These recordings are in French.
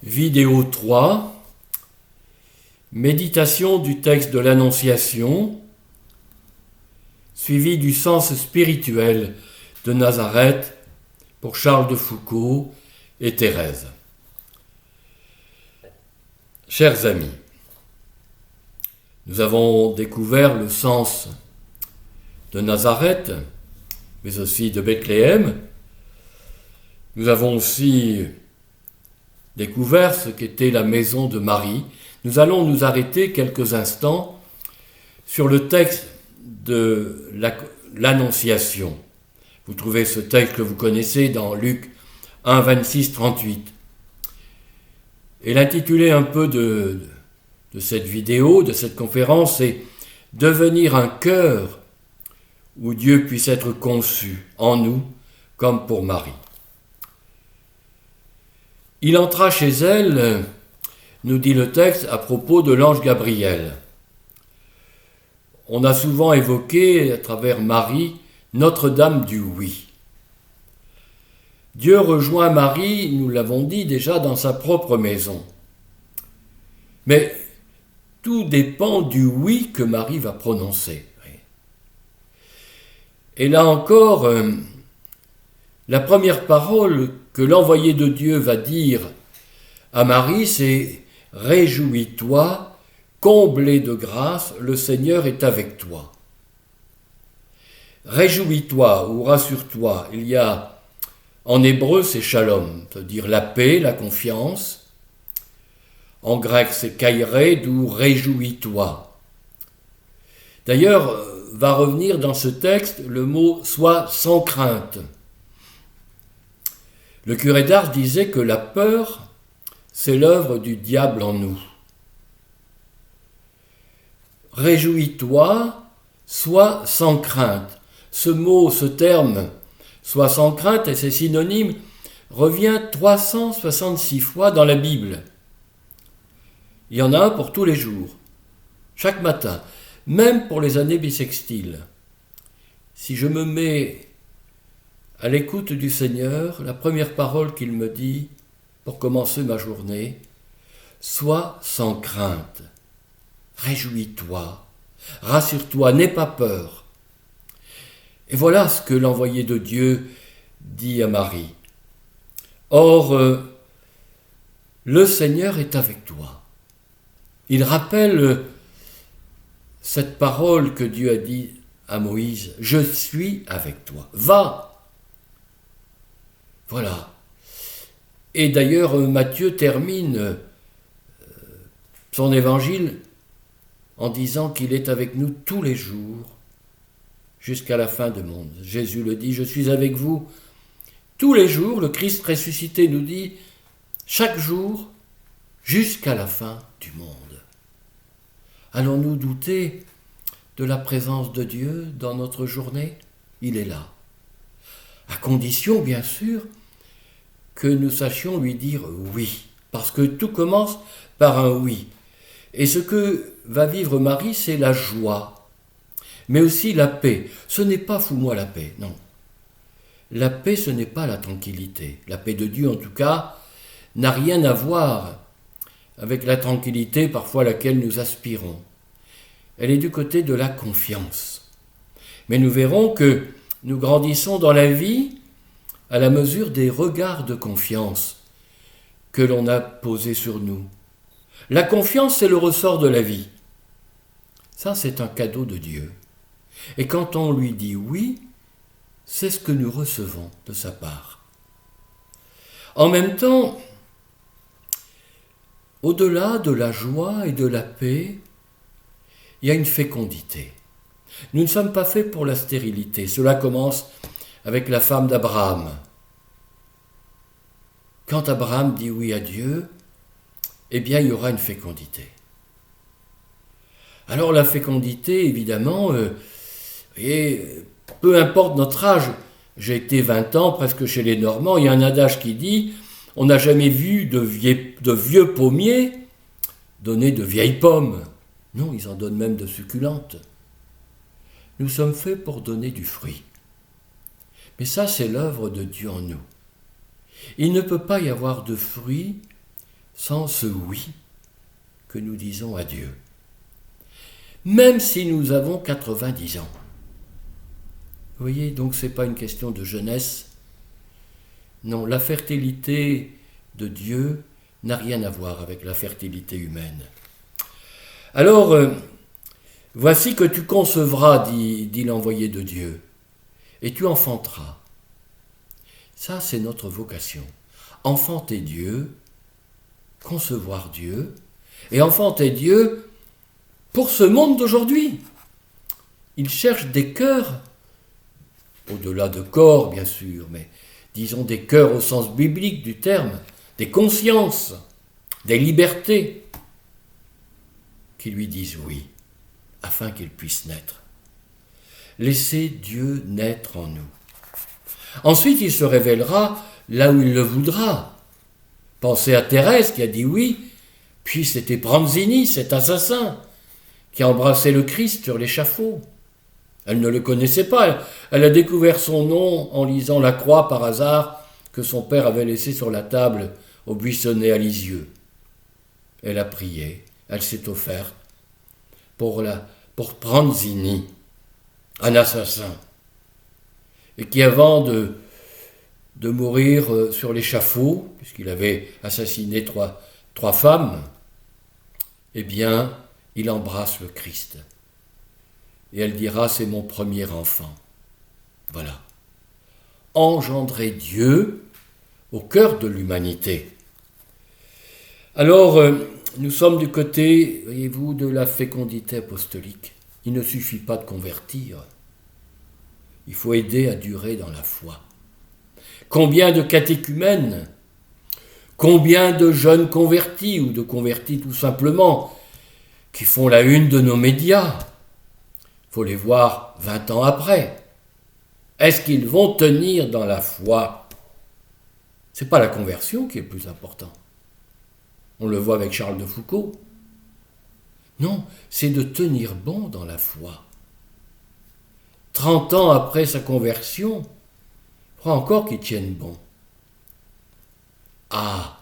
Vidéo 3, méditation du texte de l'Annonciation, suivi du sens spirituel de Nazareth pour Charles de Foucauld et Thérèse. Chers amis, nous avons découvert le sens de Nazareth, mais aussi de Bethléem. Nous avons aussi découvert ce qu'était la maison de Marie. Nous allons nous arrêter quelques instants sur le texte de l'Annonciation. Vous trouvez ce texte que vous connaissez dans Luc 1, 26, 38. Et l'intitulé un peu de cette vidéo, de cette conférence, c'est « Devenir un cœur où Dieu puisse être conçu en nous comme pour Marie ». Il entra chez elle, nous dit le texte, à propos de l'ange Gabriel. On a souvent évoqué, à travers Marie, Notre-Dame du oui. Dieu rejoint Marie, nous l'avons dit déjà, dans sa propre maison. Mais tout dépend du oui que Marie va prononcer. Et là encore, la première parole que l'envoyé de Dieu va dire à Marie, c'est « Réjouis-toi, comblée de grâce, le Seigneur est avec toi ». Réjouis-toi ou rassure-toi, il y a en hébreu c'est shalom, c'est-à-dire la paix, la confiance. En grec c'est kairé, d'où réjouis-toi. D'ailleurs, va revenir dans ce texte le mot « sois sans crainte ». Le curé d'Ars disait que la peur, c'est l'œuvre du diable en nous. Réjouis-toi, sois sans crainte. Ce mot, ce terme, sois sans crainte, et ses synonymes, revient 366 fois dans la Bible. Il y en a un pour tous les jours, chaque matin, même pour les années bissextiles. Si je me mets à l'écoute du Seigneur, la première parole qu'il me dit pour commencer ma journée, « Sois sans crainte, réjouis-toi, rassure-toi, n'aie pas peur. » Et voilà ce que l'envoyé de Dieu dit à Marie. Or, le Seigneur est avec toi. Il rappelle cette parole que Dieu a dit à Moïse, « Je suis avec toi, va !» Voilà. Et d'ailleurs, Matthieu termine son évangile en disant qu'il est avec nous tous les jours jusqu'à la fin du monde. Jésus le dit, je suis avec vous tous les jours. Le Christ ressuscité nous dit, chaque jour jusqu'à la fin du monde. Allons-nous douter de la présence de Dieu dans notre journée? Il est là. À condition, bien sûr, que nous sachions lui dire oui, parce que tout commence par un oui. Et ce que va vivre Marie, c'est la joie, mais aussi la paix. Ce n'est pas fous-moi la paix, non. La paix, ce n'est pas la tranquillité. La paix de Dieu, en tout cas, n'a rien à voir avec la tranquillité parfois à laquelle nous aspirons. Elle est du côté de la confiance. Mais nous verrons que nous grandissons dans la vie à la mesure des regards de confiance que l'on a posés sur nous. La confiance, c'est le ressort de la vie. Ça, c'est un cadeau de Dieu. Et quand on lui dit oui, c'est ce que nous recevons de sa part. En même temps, au-delà de la joie et de la paix, il y a une fécondité. Nous ne sommes pas faits pour la stérilité. Cela commence avec la femme d'Abraham. Quand Abraham dit oui à Dieu, eh bien, il y aura une fécondité. Alors la fécondité, évidemment, peu importe notre âge, j'ai été 20 ans presque chez les Normands, il y a un adage qui dit « On n'a jamais vu de vieux pommiers donner de vieilles pommes. » Non, ils en donnent même de succulentes. Nous sommes faits pour donner du fruit. Mais ça, c'est l'œuvre de Dieu en nous. Il ne peut pas y avoir de fruit sans ce oui que nous disons à Dieu. Même si nous avons 90 ans. Vous voyez, donc ce n'est pas une question de jeunesse. Non, la fertilité de Dieu n'a rien à voir avec la fertilité humaine. Alors, voici que tu concevras, dit l'envoyé de Dieu, et tu enfanteras. Ça, c'est notre vocation. Enfanter Dieu, concevoir Dieu, et enfanter Dieu pour ce monde d'aujourd'hui. Il cherche des cœurs, au-delà de corps bien sûr, mais disons des cœurs au sens biblique du terme, des consciences, des libertés, qui lui disent oui, afin qu'il puisse naître. Laissez Dieu naître en nous. Ensuite, il se révélera là où il le voudra. Pensez à Thérèse qui a dit oui, puis c'était Branzini, cet assassin, qui a embrassé le Christ sur l'échafaud. Elle ne le connaissait pas, elle a découvert son nom en lisant la croix par hasard que son père avait laissée sur la table au buissonnet à Lisieux. Elle a prié, elle s'est offerte pour Branzini, un assassin, et qui avant de mourir sur l'échafaud, puisqu'il avait assassiné trois femmes, eh bien, il embrasse le Christ. Et elle dira, c'est mon premier enfant. Voilà. Engendrer Dieu au cœur de l'humanité. Alors, nous sommes du côté, voyez-vous, de la fécondité apostolique. Il ne suffit pas de convertir. Il faut aider à durer dans la foi. Combien de catéchumènes, combien de jeunes convertis ou de convertis tout simplement qui font la une de nos médias. Il faut les voir 20 ans après. Est-ce qu'ils vont tenir dans la foi ? Ce n'est pas la conversion qui est le plus important. On le voit avec Charles de Foucault. Non, c'est de tenir bon dans la foi. 30 ans après sa conversion, il faut encore qu'ils tiennent bon. Ah,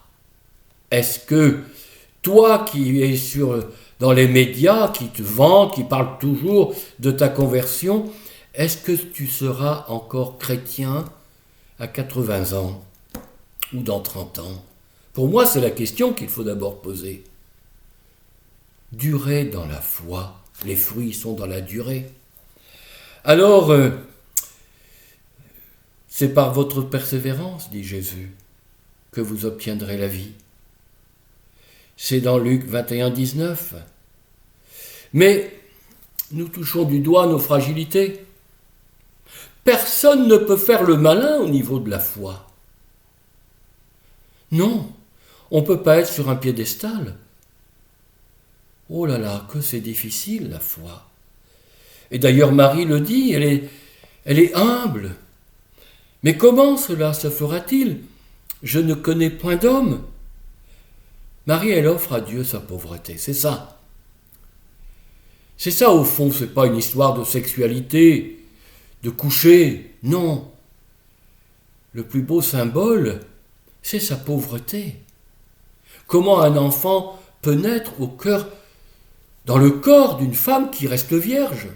est-ce que toi qui es dans les médias, qui te vantes, qui parles toujours de ta conversion, est-ce que tu seras encore chrétien à 80 ans ou dans 30 ans ? Pour moi, c'est la question qu'il faut d'abord poser. Durer dans la foi, les fruits sont dans la durée. Alors, c'est par votre persévérance, dit Jésus, que vous obtiendrez la vie. C'est dans Luc 21, 19. Mais nous touchons du doigt nos fragilités. Personne ne peut faire le malin au niveau de la foi. Non, on ne peut pas être sur un piédestal. Oh là là, que c'est difficile la foi. Et d'ailleurs Marie le dit, elle est humble. Mais comment cela se fera-t-il ? Je ne connais point d'homme. Marie, elle offre à Dieu sa pauvreté, c'est ça. C'est ça au fond, c'est pas une histoire de sexualité, de coucher, non. Le plus beau symbole, c'est sa pauvreté. Comment un enfant peut naître dans le corps d'une femme qui reste vierge ?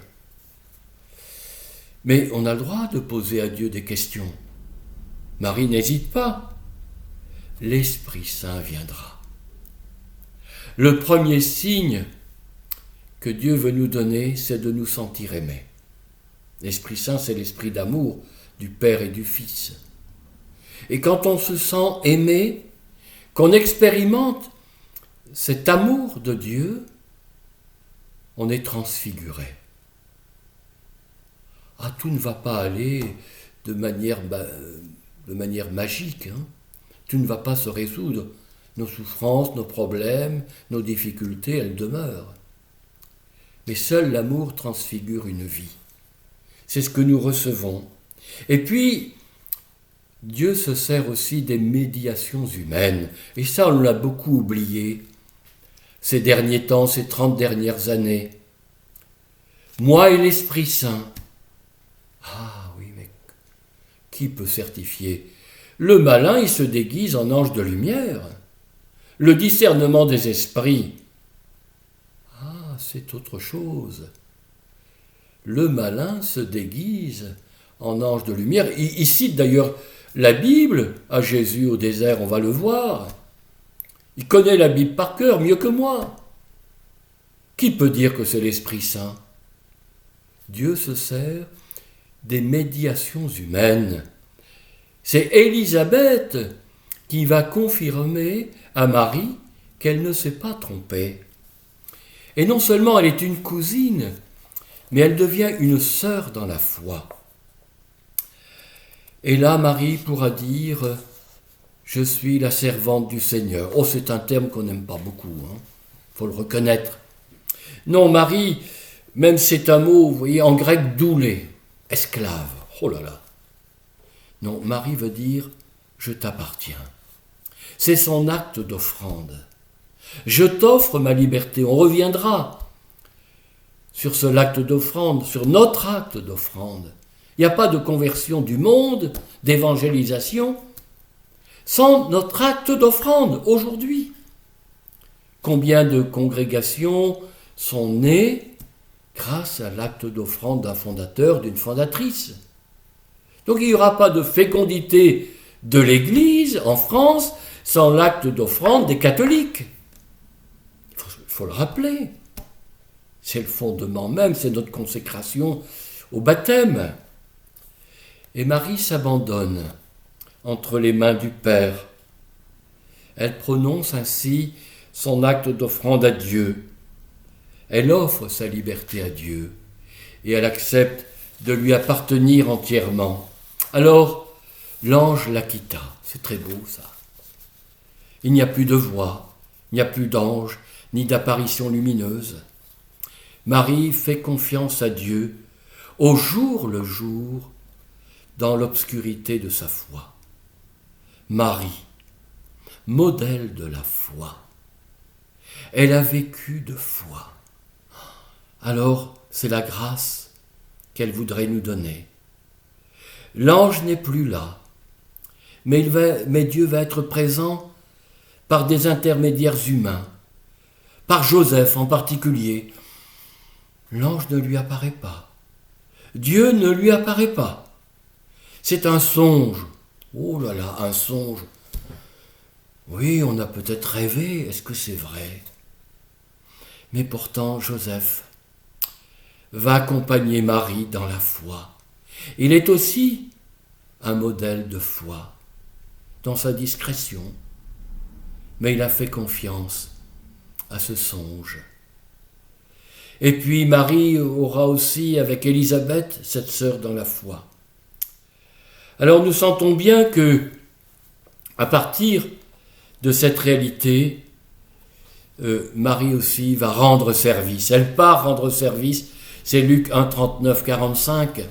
Mais on a le droit de poser à Dieu des questions. Marie n'hésite pas. L'Esprit Saint viendra. Le premier signe que Dieu veut nous donner, c'est de nous sentir aimés. L'Esprit Saint, c'est l'esprit d'amour du Père et du Fils. Et quand on se sent aimé, qu'on expérimente cet amour de Dieu, on est transfiguré. Ah, tout ne va pas aller de manière magique. Tout ne va pas se résoudre. Nos souffrances, nos problèmes, nos difficultés, elles demeurent. Mais seul l'amour transfigure une vie. C'est ce que nous recevons. Et puis, Dieu se sert aussi des médiations humaines. Et ça, on l'a beaucoup oublié ces derniers temps, ces 30 dernières années. Moi et l'Esprit Saint. Ah oui, mais qui peut certifier ? Le malin, il se déguise en ange de lumière. le discernement des esprits. Ah, c'est autre chose. Le malin se déguise en ange de lumière. Il cite d'ailleurs la Bible à Jésus au désert, on va le voir. Il connaît la Bible par cœur, mieux que moi. Qui peut dire que c'est l'Esprit Saint? Dieu se sert des médiations humaines. C'est Élisabeth qui va confirmer à Marie qu'elle ne s'est pas trompée. Et non seulement elle est une cousine, mais elle devient une sœur dans la foi. Et là, Marie pourra dire « Je suis la servante du Seigneur ». Oh, c'est un terme qu'on n'aime pas beaucoup, faut le reconnaître. Non, Marie, même c'est un mot, vous voyez, en grec, doulé, esclave. Oh là là. Non, Marie veut dire « Je t'appartiens ». C'est son acte d'offrande. Je t'offre ma liberté. On reviendra sur ce acte d'offrande, sur notre acte d'offrande. Il n'y a pas de conversion du monde, d'évangélisation, sans notre acte d'offrande aujourd'hui. Combien de congrégations sont nées grâce à l'acte d'offrande d'un fondateur, d'une fondatrice? Donc il n'y aura pas de fécondité de l'Église en France sans l'acte d'offrande des catholiques. Il faut le rappeler. C'est le fondement même, c'est notre consécration au baptême. Et Marie s'abandonne entre les mains du Père. Elle prononce ainsi son acte d'offrande à Dieu. Elle offre sa liberté à Dieu et elle accepte de lui appartenir entièrement. Alors, l'ange la quitta. C'est très beau ça. Il n'y a plus de voix, il n'y a plus d'ange, ni d'apparition lumineuse. Marie fait confiance à Dieu au jour le jour dans l'obscurité de sa foi. Marie, modèle de la foi. Elle a vécu de foi. Alors, c'est la grâce qu'elle voudrait nous donner. L'ange n'est plus là, mais Dieu va être présent par des intermédiaires humains, par Joseph en particulier. L'ange ne lui apparaît pas. Dieu ne lui apparaît pas. C'est un songe. Oh là là, un songe. Oui, on a peut-être rêvé, est-ce que c'est vrai? Mais pourtant, Joseph va accompagner Marie dans la foi. Il est aussi un modèle de foi, dans sa discrétion. Mais il a fait confiance à ce songe. Et puis Marie aura aussi, avec Élisabeth, cette sœur dans la foi. Alors nous sentons bien que, à partir de cette réalité, Marie aussi va rendre service. Elle part rendre service, c'est Luc 1, 39, 45. Vous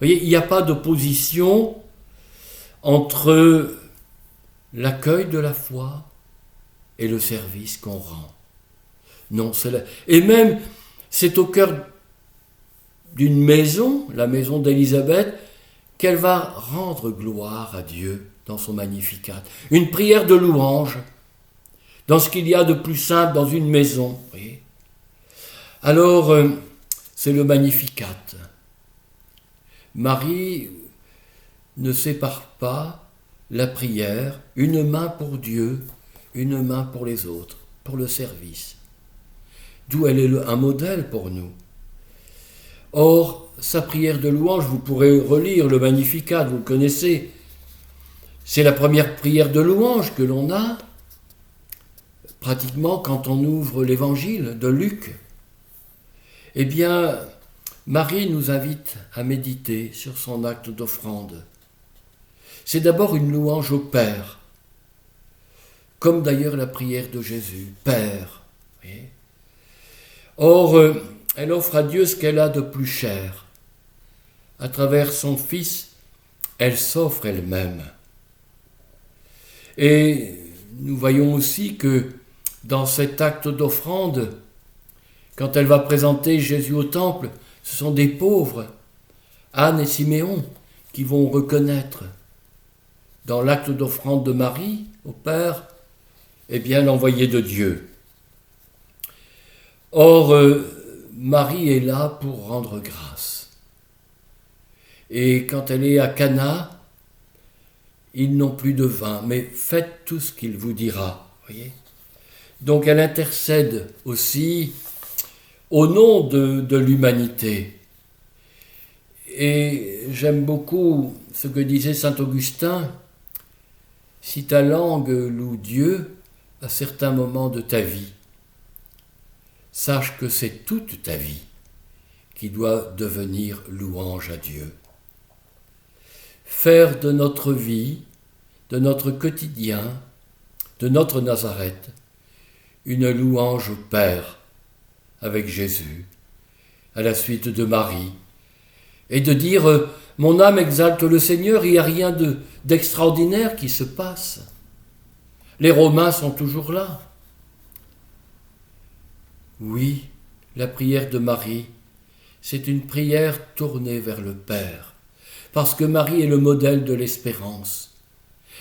voyez, il n'y a pas d'opposition entre l'accueil de la foi et le service qu'on rend. Non, et même, c'est au cœur d'une maison, la maison d'Élisabeth, qu'elle va rendre gloire à Dieu dans son Magnificat. Une prière de louange, dans ce qu'il y a de plus simple dans une maison. Vous voyez. Alors, c'est le Magnificat. Marie ne sépare pas la prière, une main pour Dieu, une main pour les autres, pour le service. D'où elle est un modèle pour nous. Or, sa prière de louange, vous pourrez relire le Magnificat, vous le connaissez. C'est la première prière de louange que l'on a, pratiquement quand on ouvre l'évangile de Luc. Eh bien, Marie nous invite à méditer sur son acte d'offrande. C'est d'abord une louange au Père, comme d'ailleurs la prière de Jésus, Père. Voyez. Or, elle offre à Dieu ce qu'elle a de plus cher. À travers son Fils, elle s'offre elle-même. Et nous voyons aussi que dans cet acte d'offrande, quand elle va présenter Jésus au temple, ce sont des pauvres, Anne et Siméon, qui vont reconnaître dans l'acte d'offrande de Marie au Père eh bien l'envoyé de Dieu. Or, Marie est là pour rendre grâce. Et quand elle est à Cana, ils n'ont plus de vin, mais faites tout ce qu'il vous dira. Voyez ? Donc elle intercède aussi au nom de l'humanité. Et j'aime beaucoup ce que disait saint Augustin, si ta langue loue Dieu à certains moments de ta vie, sache que c'est toute ta vie qui doit devenir louange à Dieu. Faire de notre vie, de notre quotidien, de notre Nazareth, une louange au Père avec Jésus, à la suite de Marie, et de dire « Mon âme exalte le Seigneur, il n'y a rien d'extraordinaire qui se passe. Les Romains sont toujours là. » Oui, la prière de Marie, c'est une prière tournée vers le Père, parce que Marie est le modèle de l'espérance.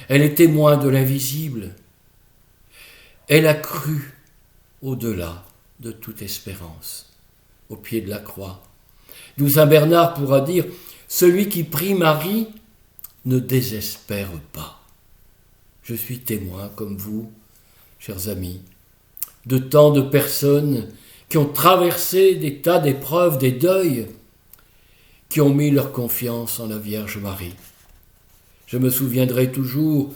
Elle est témoin de l'invisible. Elle a cru au-delà de toute espérance, au pied de la croix. D'où saint Bernard pourra dire « Celui qui prie Marie ne désespère pas. » Je suis témoin, comme vous, chers amis, de tant de personnes qui ont traversé des tas d'épreuves, des deuils, qui ont mis leur confiance en la Vierge Marie. Je me souviendrai toujours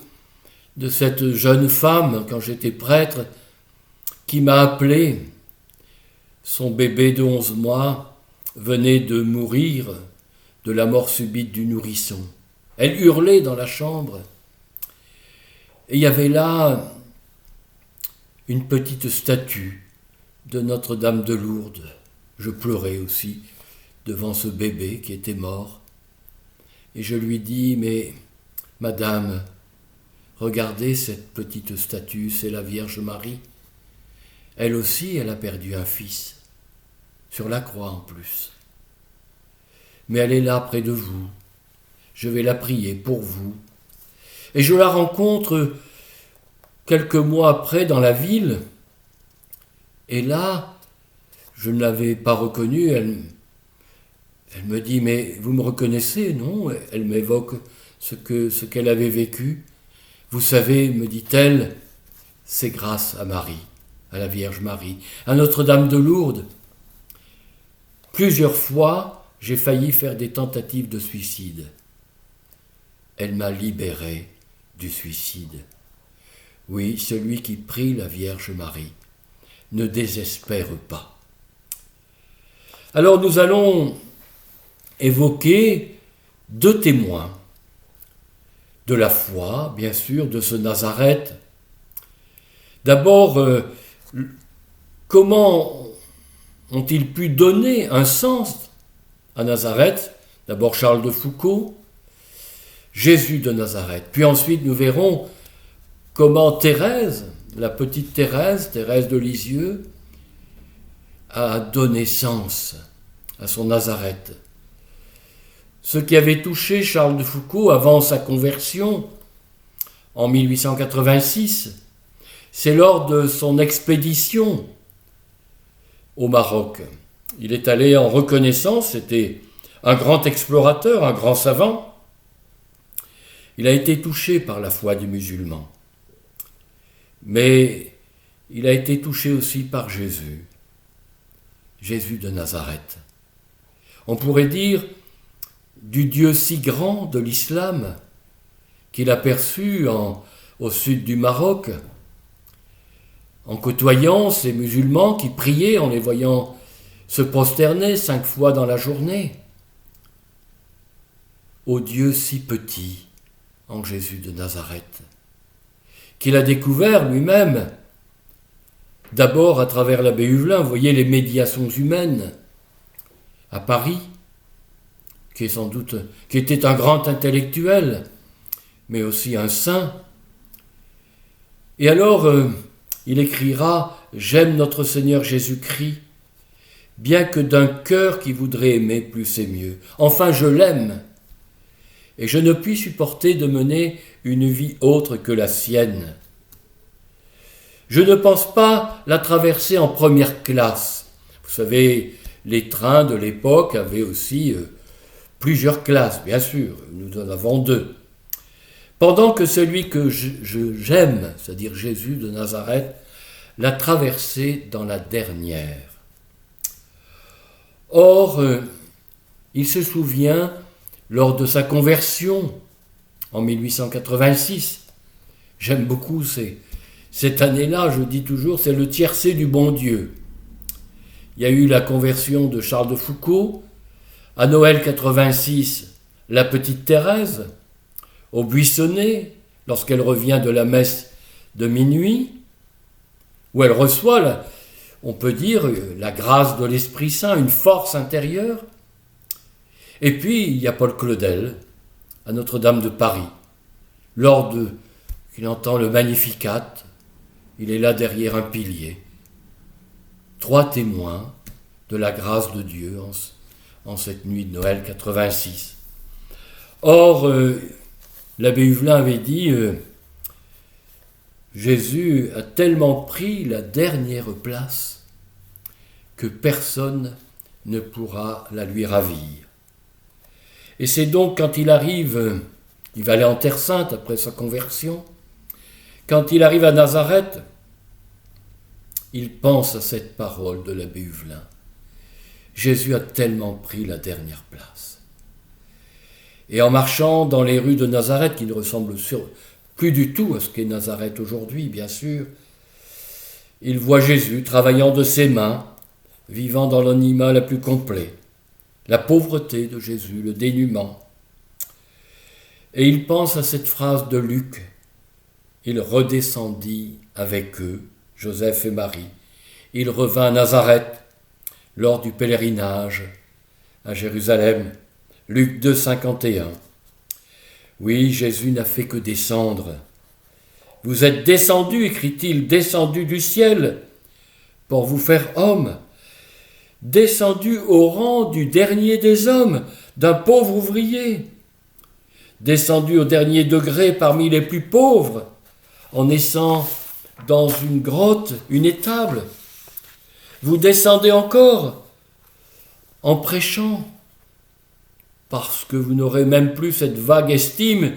de cette jeune femme, quand j'étais prêtre, qui m'a appelé. Son bébé de 11 mois venait de mourir de la mort subite du nourrisson. Elle hurlait dans la chambre. Et il y avait là une petite statue de Notre-Dame de Lourdes. Je pleurais aussi devant ce bébé qui était mort. Et je lui dis, mais madame, regardez cette petite statue, c'est la Vierge Marie. Elle aussi, elle a perdu un fils, sur la croix en plus. Mais elle est là près de vous. Je vais la prier pour vous. Et je la rencontre quelques mois après dans la ville. Et là, je ne l'avais pas reconnue. Elle me dit, mais vous me reconnaissez, non ? Elle m'évoque ce qu'elle avait vécu. Vous savez, me dit-elle, c'est grâce à Marie, à la Vierge Marie, à Notre-Dame de Lourdes. Plusieurs fois, j'ai failli faire des tentatives de suicide. Elle m'a libéré du suicide. Oui, celui qui prie la Vierge Marie ne désespère pas. Alors nous allons évoquer deux témoins de la foi, bien sûr, de ce Nazareth. D'abord, comment ont-ils pu donner un sens à Nazareth ? D'abord Charles de Foucauld, Jésus de Nazareth. Puis ensuite, nous verrons comment Thérèse, la petite Thérèse de Lisieux, a donné sens à son Nazareth. Ce qui avait touché Charles de Foucauld avant sa conversion, en 1886, c'est lors de son expédition au Maroc. Il est allé en reconnaissance, c'était un grand explorateur, un grand savant. Il a été touché par la foi des musulmans. Mais il a été touché aussi par Jésus, Jésus de Nazareth. On pourrait dire du Dieu si grand de l'islam qu'il a perçu au sud du Maroc, en côtoyant ces musulmans qui priaient, en les voyant se prosterner 5 fois dans la journée. Ô Dieu si petit en Jésus de Nazareth, qu'il a découvert lui-même, d'abord à travers l'abbé Huvelin, vous voyez les médiations humaines, à Paris, qui était un grand intellectuel, mais aussi un saint. Et alors, il écrira « J'aime notre Seigneur Jésus-Christ, bien que d'un cœur qui voudrait aimer plus et mieux. Enfin, je l'aime, et je ne puis supporter de mener une vie autre que la sienne. Je ne pense pas la traverser en première classe. Vous savez, les trains de l'époque avaient aussi plusieurs classes, bien sûr, nous en avons deux. Pendant que celui que j'aime, c'est-à-dire Jésus de Nazareth, l'a traversé dans la dernière. Or, il se souvient, lors de sa conversion, en 1886, j'aime beaucoup cette année-là, je dis toujours, c'est le tiercé du bon Dieu. Il y a eu la conversion de Charles de Foucauld, à Noël 86, la petite Thérèse, au Buissonnet, lorsqu'elle revient de la messe de minuit, où elle reçoit, on peut dire, la grâce de l'Esprit Saint, une force intérieure. Et puis, il y a Paul Claudel, à Notre-Dame de Paris. Lors qu'il entend le Magnificat, il est là derrière un pilier. 3 témoins de la grâce de Dieu en cette nuit de Noël 86. Or, l'abbé Huvelin avait dit Jésus a tellement pris la dernière place que personne ne pourra la lui ravir. Et c'est donc quand il arrive, il va aller en Terre Sainte après sa conversion, quand il arrive à Nazareth, il pense à cette parole de l'abbé Huvelin. Jésus a tellement pris la dernière place. Et en marchant dans les rues de Nazareth, qui ne ressemblent plus du tout à ce qu'est Nazareth aujourd'hui, bien sûr, il voit Jésus travaillant de ses mains, vivant dans l'anonymat le plus complet, la pauvreté de Jésus, le dénuement. Et il pense à cette phrase de Luc, « Il redescendit avec eux, Joseph et Marie. Il revint à Nazareth lors du pèlerinage à Jérusalem. » Luc 2, 51. Oui, Jésus n'a fait que descendre. « Vous êtes descendu, écrit-il, descendu du ciel pour vous faire homme, descendu au rang du dernier des hommes, d'un pauvre ouvrier, descendu au dernier degré parmi les plus pauvres, en naissant dans une grotte, une étable. Vous descendez encore en prêchant, parce que vous n'aurez même plus cette vague estime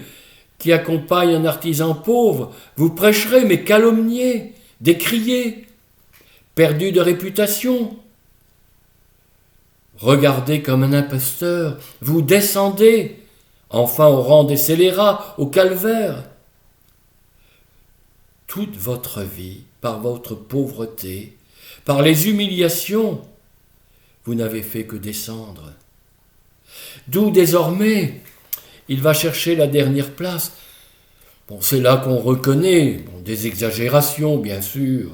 qui accompagne un artisan pauvre. Vous prêcherez, mais calomnié, décrié, perdu de réputation. Regardez comme un imposteur, vous descendez, enfin au rang des scélérats, au calvaire. Toute votre vie, par votre pauvreté, par les humiliations, vous n'avez fait que descendre. D'où désormais, il va chercher la dernière place. Bon, c'est là qu'on reconnaît des exagérations, bien sûr.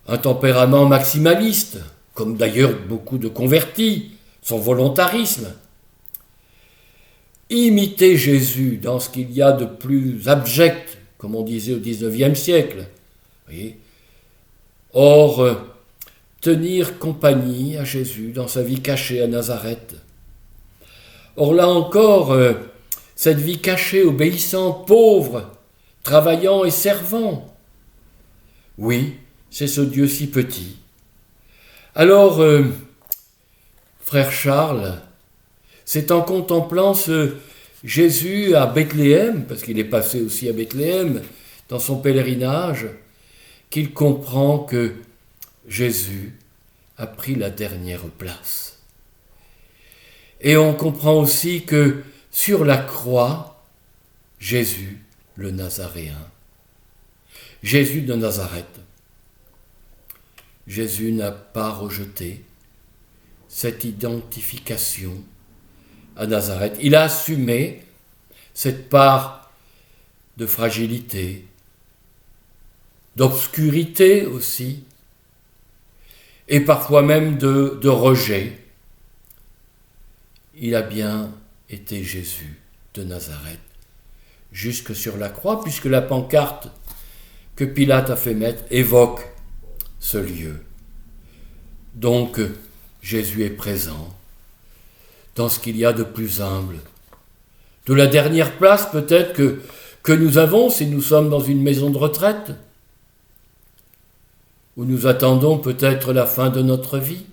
Un tempérament maximaliste, comme d'ailleurs beaucoup de convertis, son volontarisme. Imiter Jésus dans ce qu'il y a de plus abject, comme on disait au XIXe siècle. Voyez. Or, tenir compagnie à Jésus dans sa vie cachée à Nazareth. Or là encore, cette vie cachée, obéissant, pauvre, travaillant et servant. Oui, c'est ce Dieu si petit. Alors, frère Charles, c'est en contemplant ce Jésus à Bethléem, parce qu'il est passé aussi à Bethléem, dans son pèlerinage, qu'il comprend que Jésus a pris la dernière place. Et on comprend aussi que sur la croix, Jésus le Nazaréen, Jésus de Nazareth, Jésus n'a pas rejeté cette identification à Nazareth. Il a assumé cette part de fragilité, d'obscurité aussi, et parfois même de rejet. Il a bien été Jésus de Nazareth, jusque sur la croix, puisque la pancarte que Pilate a fait mettre évoque ce lieu. Donc, Jésus est présent dans ce qu'il y a de plus humble. De la dernière place peut-être que nous avons si nous sommes dans une maison de retraite, où nous attendons peut-être la fin de notre vie.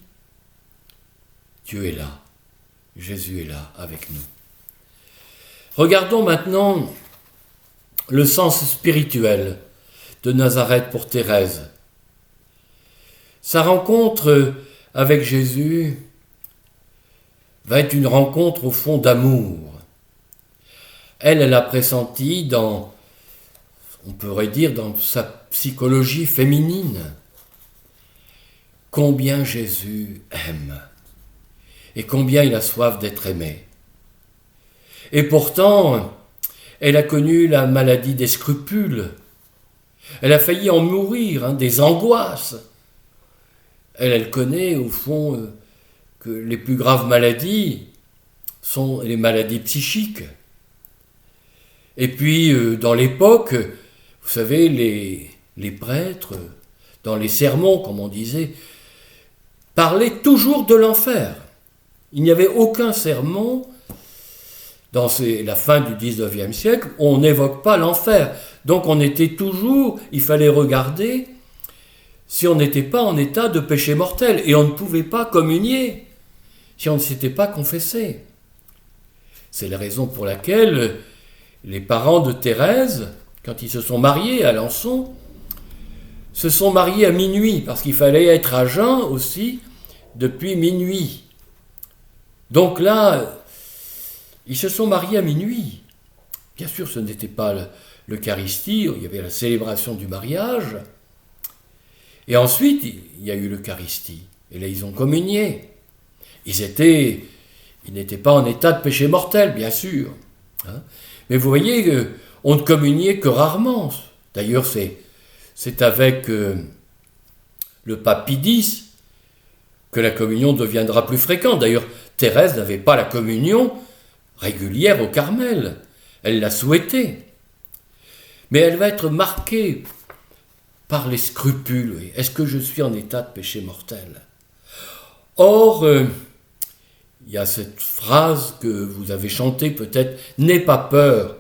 Dieu est là, Jésus est là avec nous. Regardons maintenant le sens spirituel de Nazareth pour Thérèse. Sa rencontre avec Jésus va être une rencontre au fond d'amour. Elle a pressenti on pourrait dire dans sa psychologie féminine, combien Jésus aime et combien il a soif d'être aimé. Et pourtant, elle a connu la maladie des scrupules. Elle a failli en mourir, des angoisses. Elle connaît au fond que les plus graves maladies sont les maladies psychiques. Et puis, dans l'époque, vous savez, les prêtres, dans les sermons, comme on disait, parlaient toujours de l'enfer. Il n'y avait aucun sermon, dans la fin du XIXe siècle, où on n'évoque pas l'enfer. Donc il fallait regarder si on n'était pas en état de péché mortel. Et on ne pouvait pas communier si on ne s'était pas confessé. C'est la raison pour laquelle les parents de Thérèse, quand ils se sont mariés à Alençon, se sont mariés à minuit, parce qu'il fallait être à jeun aussi depuis minuit. Donc là, ils se sont mariés à minuit. Bien sûr, ce n'était pas l'Eucharistie, il y avait la célébration du mariage. Et ensuite, il y a eu l'Eucharistie. Et là, ils ont communié. Ils n'étaient pas en état de péché mortel, bien sûr. Mais vous voyez, on ne communiait que rarement. D'ailleurs, c'est avec le pape Pie X que la communion deviendra plus fréquente. D'ailleurs, Thérèse n'avait pas la communion régulière au Carmel. Elle l'a souhaité. Mais elle va être marquée par les scrupules. Est-ce que je suis en état de péché mortel ? Or, il y a cette phrase que vous avez chantée peut-être, « N'aie pas peur,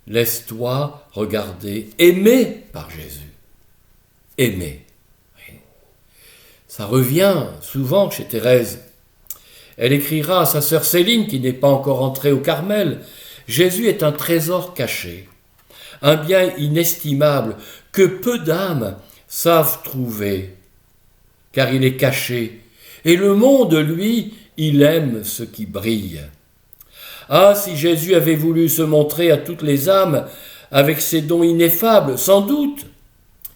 laisse-toi regarder, aimé par Jésus. » Aimé. Ça revient souvent chez Thérèse. Elle écrira à sa sœur Céline, qui n'est pas encore entrée au Carmel, « Jésus est un trésor caché, un bien inestimable que peu d'âmes savent trouver, car il est caché, et le monde, lui, il aime ce qui brille. Ah, si Jésus avait voulu se montrer à toutes les âmes avec ses dons ineffables, sans doute,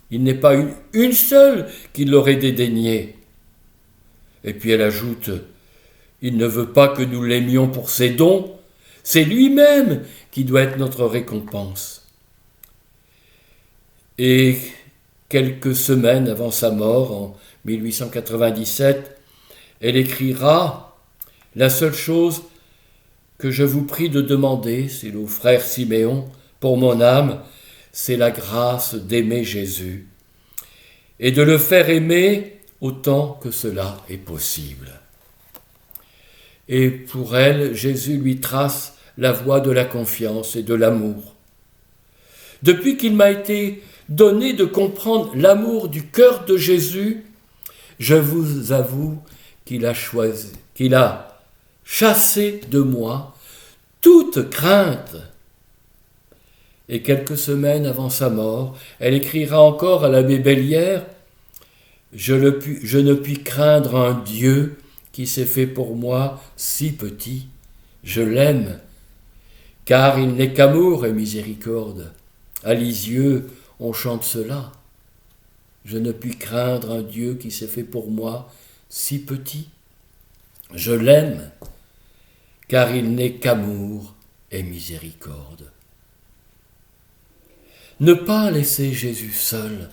il n'est pas une seule qui l'aurait dédaigné. » Et puis elle ajoute, « Il ne veut pas que nous l'aimions pour ses dons, c'est lui-même qui doit être notre récompense. » Et quelques semaines avant sa mort, en 1897, elle écrira « La seule chose que je vous prie de demander, c'est au frère Siméon, pour mon âme, c'est la grâce d'aimer Jésus et de le faire aimer autant que cela est possible. » Et pour elle, Jésus lui trace la voie de la confiance et de l'amour. Depuis qu'il m'a été donné de comprendre l'amour du cœur de Jésus, je vous avoue qu'il a chassé de moi toute crainte. Et quelques semaines avant sa mort, elle écrira encore à l'abbé Bellière, « Je ne puis craindre un Dieu qui s'est fait pour moi si petit. Je l'aime, car il n'est qu'amour et miséricorde. » À Lisieux, on chante cela. Je ne puis craindre un Dieu qui s'est fait pour moi si petit. Je l'aime, car il n'est qu'amour et miséricorde. Ne pas laisser Jésus seul,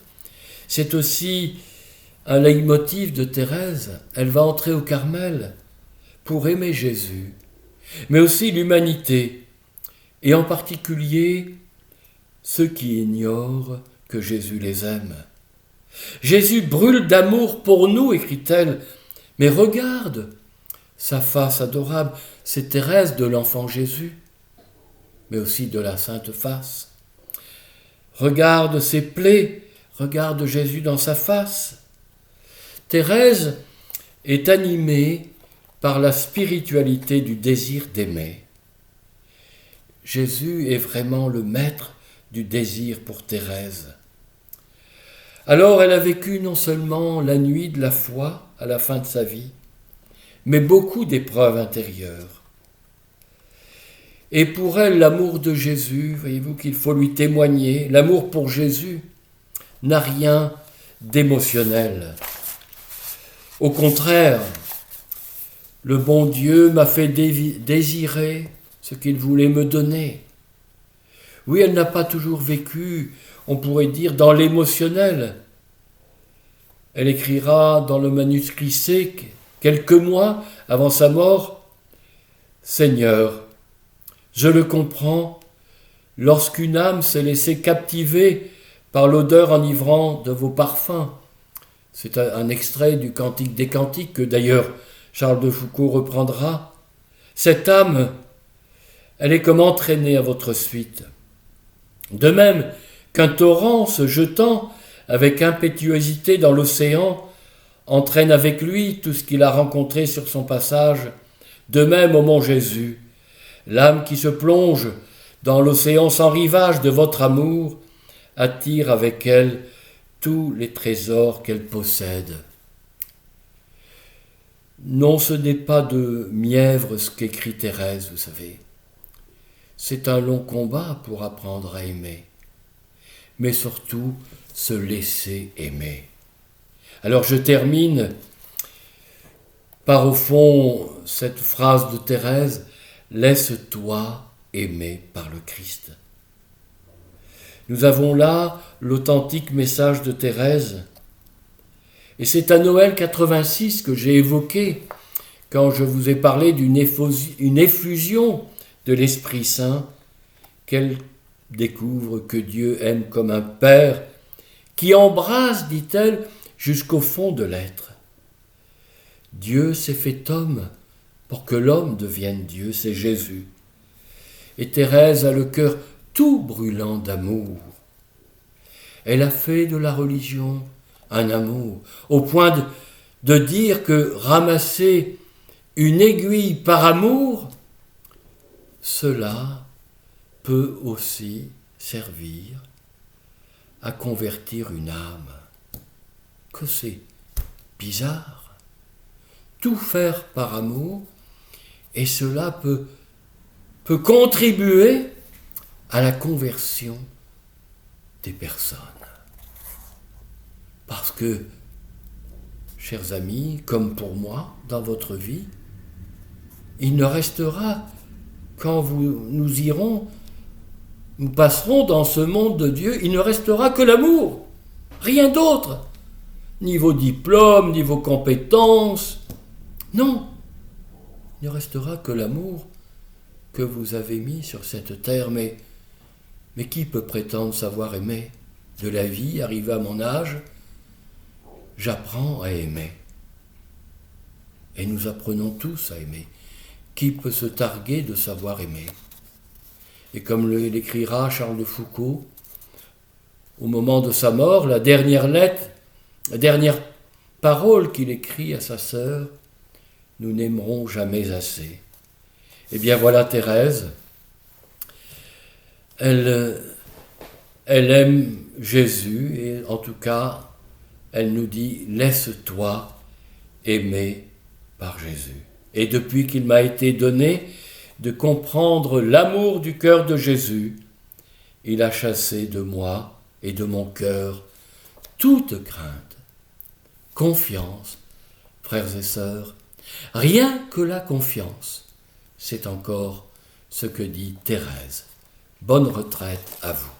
c'est aussi un leitmotiv de Thérèse. Elle va entrer au Carmel pour aimer Jésus, mais aussi l'humanité, et en particulier ceux qui ignorent que Jésus les aime. Jésus brûle d'amour pour nous, écrit-elle, mais regarde sa face adorable, c'est Thérèse de l'enfant Jésus, mais aussi de la Sainte Face. Regarde ses plaies, regarde Jésus dans sa face. Thérèse est animée par la spiritualité du désir d'aimer. Jésus est vraiment le maître du désir pour Thérèse. Alors elle a vécu non seulement la nuit de la foi à la fin de sa vie, mais beaucoup d'épreuves intérieures. Et pour elle, l'amour de Jésus, voyez-vous qu'il faut lui témoigner, l'amour pour Jésus n'a rien d'émotionnel. Au contraire, le bon Dieu m'a fait désirer ce qu'il voulait me donner. Oui, elle n'a pas toujours vécu, on pourrait dire, dans l'émotionnel. Elle écrira dans le manuscrit C, quelques mois avant sa mort, « Seigneur, je le comprends, lorsqu'une âme s'est laissée captiver par l'odeur enivrante de vos parfums. » C'est un extrait du Cantique des Cantiques que d'ailleurs Charles de Foucauld reprendra. Cette âme, elle est comme entraînée à votre suite. De même qu'un torrent se jetant avec impétuosité dans l'océan entraîne avec lui tout ce qu'il a rencontré sur son passage, de même, ô mon Jésus, l'âme qui se plonge dans l'océan sans rivage de votre amour attire avec elle tous les trésors qu'elle possède. Non, ce n'est pas de mièvre ce qu'écrit Thérèse, vous savez. C'est un long combat pour apprendre à aimer, mais surtout se laisser aimer. Alors je termine par au fond cette phrase de Thérèse, « Laisse-toi aimer par le Christ ». Nous avons là l'authentique message de Thérèse. Et c'est à Noël 86 que j'ai évoqué quand je vous ai parlé d'une effusion de l'Esprit Saint, qu'elle découvre que Dieu aime comme un Père qui embrasse, dit-elle, jusqu'au fond de l'être. Dieu s'est fait homme pour que l'homme devienne Dieu, c'est Jésus. Et Thérèse a le cœur tout brûlant d'amour. Elle a fait de la religion un amour, au point de dire que ramasser une aiguille par amour, cela peut aussi servir à convertir une âme. Que c'est bizarre. Tout faire par amour, et cela peut contribuer à la conversion des personnes. Parce que, chers amis, comme pour moi, dans votre vie, il ne restera, quand nous passerons dans ce monde de Dieu, il ne restera que l'amour, rien d'autre. Ni vos diplômes, ni vos compétences. Non, il ne restera que l'amour que vous avez mis sur cette terre. Mais qui peut prétendre savoir aimer? De la vie, arrivé à mon âge, j'apprends à aimer. Et nous apprenons tous à aimer. Qui peut se targuer de savoir aimer? Et comme l'écrira Charles de Foucauld, au moment de sa mort, la dernière lettre, la dernière parole qu'il écrit à sa sœur, « Nous n'aimerons jamais assez ». Eh bien voilà Thérèse, elle aime Jésus et en tout cas, elle nous dit « Laisse-toi aimer par Jésus ». Et depuis qu'il m'a été donné de comprendre l'amour du cœur de Jésus, il a chassé de moi et de mon cœur toute crainte. Confiance, frères et sœurs, rien que la confiance, c'est encore ce que dit Thérèse. Bonne retraite à vous.